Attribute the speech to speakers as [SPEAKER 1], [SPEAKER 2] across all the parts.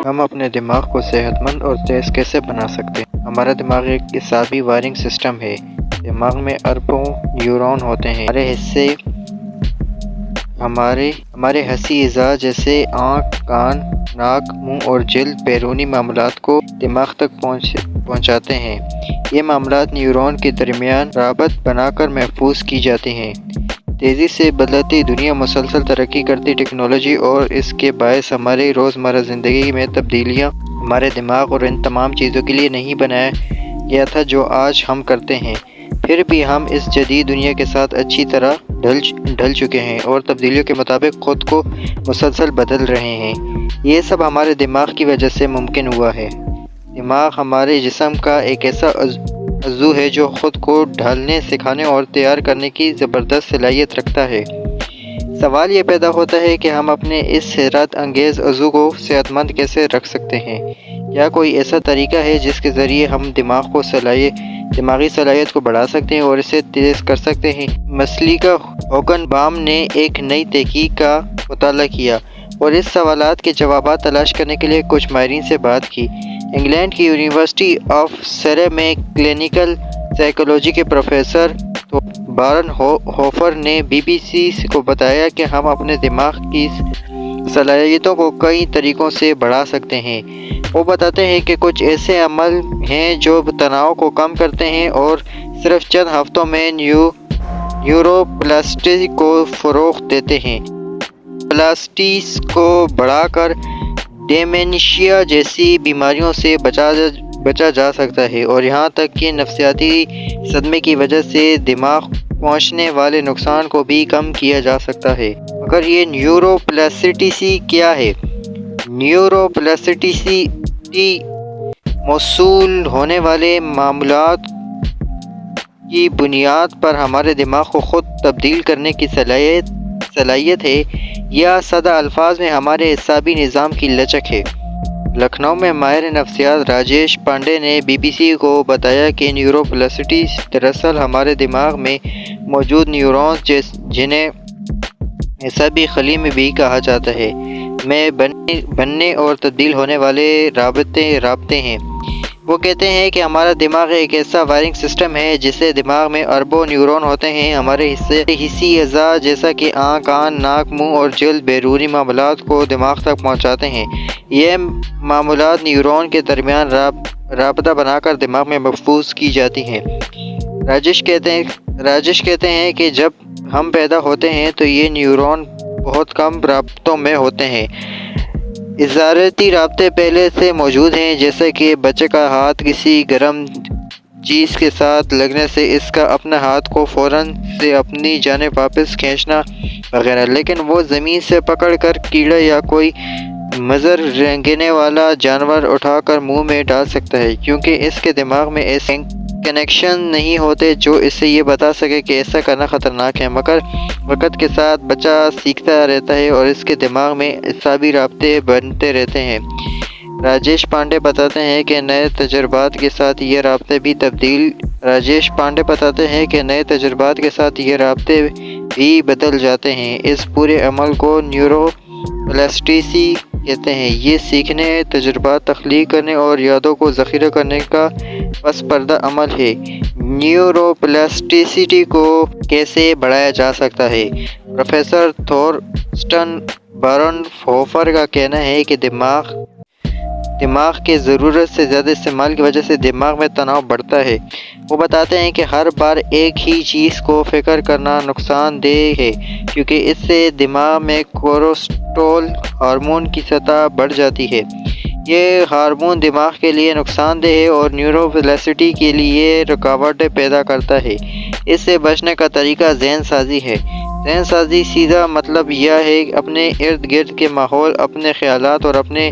[SPEAKER 1] ہم اپنے دماغ کو صحت مند اور تیز کیسے بنا سکتے ہیں؟ ہمارا دماغ ایک اعصابی وائرنگ سسٹم ہے۔ دماغ میں اربوں نیورون ہوتے ہیں۔ ہمارے حسی اعضاء جیسے آنکھ، کان، ناک، منہ اور جلد بیرونی معلومات کو دماغ تک پہنچاتے ہیں۔ یہ معلومات نیورون کے درمیان رابط بنا کر محفوظ کی جاتی ہیں۔ تیزی سے بدلتی دنیا، مسلسل ترقی کرتی ٹیکنالوجی اور اس کے باعث ہماری روزمرہ زندگی میں تبدیلیاں ہمارے دماغ اور ان تمام چیزوں کے لیے نہیں بنایا گیا تھا جو آج ہم کرتے ہیں۔ پھر بھی ہم اس جدید دنیا کے ساتھ اچھی طرح ڈھل چکے ہیں اور تبدیلیوں کے مطابق خود کو مسلسل بدل رہے ہیں۔ یہ سب ہمارے دماغ کی وجہ سے ممکن ہوا ہے۔ دماغ ہمارے جسم کا ایک ایسا عضو ہے جو خود کو ڈھالنے، سکھانے اور تیار کرنے کی زبردست صلاحیت رکھتا ہے۔ سوال یہ پیدا ہوتا ہے کہ ہم اپنے اس حیرت انگیز عضو کو صحت مند کیسے رکھ سکتے ہیں؟ کیا کوئی ایسا طریقہ ہے جس کے ذریعے ہم دماغی صلاحیت کو بڑھا سکتے ہیں اور اسے تیز کر سکتے ہیں؟ مسلیکا ہوگنبام نے ایک نئی تحقیق کا مطالعہ کیا اور اس سوالات کے جوابات تلاش کرنے کے لیے کچھ ماہرین سے بات کی۔ انگلینڈ کی یونیورسٹی آف سرے میں کلینیکل سائیکالوجی کے پروفیسر بارن ہوفر نے بی بی سی کو بتایا کہ ہم اپنے دماغ کی صلاحیتوں کو کئی طریقوں سے بڑھا سکتے ہیں۔ وہ بتاتے ہیں کہ کچھ ایسے عمل ہیں جو تناؤ کو کم کرتے ہیں اور صرف چند ہفتوں میں نیورو پلاسٹی کو فروغ دیتے ہیں۔ پلاسٹیس کو بڑھا کر ڈیمینشیا جیسی بیماریوں سے بچا جا سکتا ہے اور یہاں تک کہ نفسیاتی صدمے کی وجہ سے دماغ پہنچنے والے نقصان کو بھی کم کیا جا سکتا ہے۔ مگر یہ نیورو پلاسٹیسی کیا ہے؟ نیورو پلاسٹیسٹی موصول ہونے والے معمولات کی بنیاد پر ہمارے دماغ کو خود تبدیل کرنے کی صلاحیت ہے، یا سادہ الفاظ میں ہمارے اعصابی نظام کی لچک ہے۔ لکھنؤ میں ماہر نفسیات راجیش پانڈے نے بی بی سی کو بتایا کہ نیورو پلاسٹی دراصل ہمارے دماغ میں موجود نیورونز جنہیں اعصابی خلیے میں بھی کہا جاتا ہے میں بننے اور تبدیل ہونے والے رابطے ہیں۔ وہ کہتے ہیں کہ ہمارا دماغ ایک ایسا وائرنگ سسٹم ہے جسے دماغ میں اربوں نیورون ہوتے ہیں۔ ہمارے حسی اعضاء جیسا کہ آنکھ، کان، ناک، منہ اور جلد بیرونی معلومات کو دماغ تک پہنچاتے ہیں۔ یہ معلومات نیورون کے درمیان رابطہ بنا کر دماغ میں محفوظ کی جاتی ہیں۔ راجیش کہتے ہیں کہ جب ہم پیدا ہوتے ہیں تو یہ نیورون بہت کم رابطوں میں ہوتے ہیں۔ اشارتی رابطے پہلے سے موجود ہیں، جیسے کہ بچے کا ہاتھ کسی گرم چیز کے ساتھ لگنے سے اس کا اپنا ہاتھ کو فوراً سے اپنی جانب واپس کھینچنا وغیرہ، لیکن وہ زمین سے پکڑ کر کیڑا یا کوئی مضر رینگنے والا جانور اٹھا کر منہ میں ڈال سکتا ہے، کیونکہ اس کے دماغ میں ایسے کنیکشن نہیں ہوتے جو اسے یہ بتا سکے کہ ایسا کرنا خطرناک ہے۔ مگر وقت کے ساتھ بچہ سیکھتا رہتا ہے اور اس کے دماغ میں اعصابی رابطے بنتے رہتے ہیں۔ راجیش پانڈے بتاتے ہیں کہ نئے تجربات کے ساتھ یہ رابطے بھی بدل جاتے ہیں۔ اس پورے عمل کو نیورو پلاسٹیسی کہتے ہیں۔ یہ سیکھنے، تجربات تخلیق کرنے اور یادوں کو ذخیرہ کرنے کا پس پردہ عمل ہے۔ نیورو پلاسٹیسٹی کو کیسے بڑھایا جا سکتا ہے؟ پروفیسر تھورسٹن بارن ہوفر کا کہنا ہے کہ دماغ کے ضرورت سے زیادہ استعمال کی وجہ سے دماغ میں تناؤ بڑھتا ہے۔ وہ بتاتے ہیں کہ ہر بار ایک ہی چیز کو فکر کرنا نقصان دہ ہے، کیونکہ اس سے دماغ میں کورٹیسول ہارمون کی سطح بڑھ جاتی ہے۔ یہ ہارمون دماغ کے لیے نقصان دہ ہے اور نیورو پلاسٹی کے لیے رکاوٹیں پیدا کرتا ہے۔ اس سے بچنے کا طریقہ ذہن سازی ہے۔ ذہن سازی سیدھا مطلب یہ ہے کہ اپنے ارد گرد کے ماحول، اپنے خیالات اور اپنے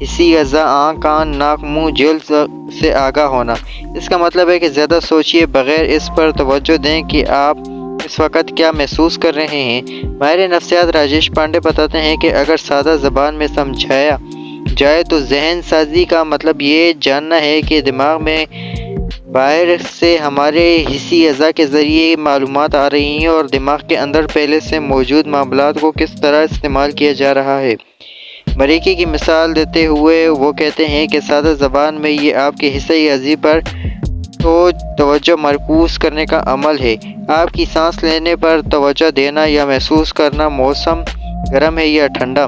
[SPEAKER 1] حسی اعضاء آنکھ، کان، ناک، منہ، جلد سے آگاہ ہونا۔ اس کا مطلب ہے کہ زیادہ سوچے بغیر اس پر توجہ دیں کہ آپ اس وقت کیا محسوس کر رہے ہیں۔ ماہر نفسیات راجیش پانڈے بتاتے ہیں کہ اگر سادہ زبان میں سمجھایا جائے تو ذہن سازی کا مطلب یہ جاننا ہے کہ دماغ میں باہر سے ہمارے حسی اعضاء کے ذریعے معلومات آ رہی ہیں اور دماغ کے اندر پہلے سے موجود معلومات کو کس طرح استعمال کیا جا رہا ہے۔ باریکی کی مثال دیتے ہوئے وہ کہتے ہیں کہ سادہ زبان میں یہ آپ کے حصہ اعضاء پر توجہ مرکوز کرنے کا عمل ہے۔ آپ کی سانس لینے پر توجہ دینا یا محسوس کرنا موسم گرم ہے یا ٹھنڈا،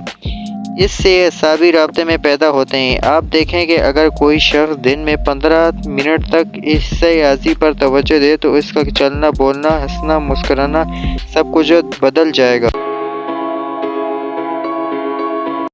[SPEAKER 1] اس سے اعصابی رابطے میں پیدا ہوتے ہیں۔ آپ دیکھیں کہ اگر کوئی شخص دن میں 15 منٹ تک حصہ اعضاء پر توجہ دے تو اس کا چلنا، بولنا، ہنسنا، مسکرانا سب کچھ بدل جائے گا۔